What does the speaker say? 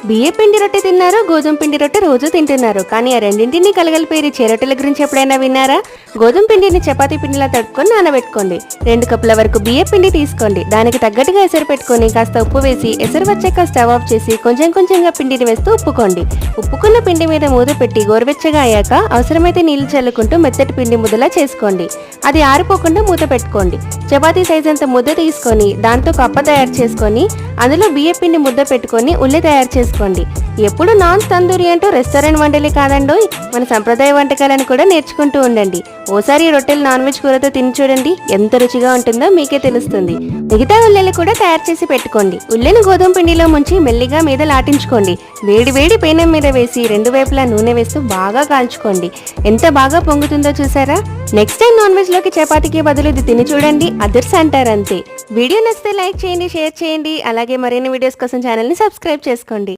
బియ్య పిండి రొట్టె తిన్నారు, గోధుమ పిండి రొట్టె రోజు తింటున్నారు. కానీ ఆ రెండింటిని కలగలిపేరి రొట్టెల గురించి ఎప్పుడైనా విన్నారా? గోధుమ పిండిని చపాతీ పిండిలా తడుపుకొని నానబెట్టుకోండి. 2 కప్పుల వరకు బియ్య పిండి తీసుకోండి. దానికి తగ్గట్టుగా ఎసరు పెట్టుకొని కాస్త ఉప్పు వేసి ఎసరు వచ్చాక స్టవ్ ఆఫ్ చేసి కొంచెం కొంచెంగా పిండిని వేస్తూ ఉప్పుకోండి. ఉప్పుకున్న పిండి మీద మూత పెట్టి గోరువెచ్చగా అయ్యాక అవసరమైతే నీళ్లు చల్లుకుంటూ మెత్తటి పిండి ముద్దలా చేసుకోండి. అది ఆరిపోకుండా మూత పెట్టుకోండి. చపాతీ సైజ్ అంత ముద్ద తీసుకొని దాంతో కప్ప తయారు చేసుకొని అందులో బియ్య పిండి ముద్ద పెట్టుకొని ఉల్లి తయారు చేసుకోండి. ఎప్పుడు నాన్ తందూరి అంటూ రెస్టారెంట్ వంటలే కాదండోయ్, మన సంప్రదాయ వంటకాలను కూడా నేర్చుకుంటూ ఉండండి. ఓసారి రొట్టెలు నాన్ వెజ్ కూరతో తిని చూడండి, ఎంత రుచిగా ఉంటుందో మీకే తెలుస్తుంది. మిగతా ఉల్లెలు కూడా తయారు చేసి పెట్టుకోండి. ఉల్లెను గోధుమ పిండిలో ముంచి మెల్లిగా మీద లాటించుకోండి. వేడి వేడి పెనం మీద వేసి 2 వైపులా నూనె వేస్తూ బాగా కాల్చుకోండి. ఎంత బాగా పొంగుతుందో చూసారా? నెక్స్ట్ టైం నాన్ వెజ్ లోకి చపాతీకి బదులు ఇది తిని చూడండి, అదర్స్ అంటారంతే. వీడియో నచ్చితే లైక్ చేయండి, షేర్ చేయండి. అలాగే మరిన్ని వీడియోస్ కోసం ఛానల్ని సబ్స్క్రైబ్ చేసుకోండి.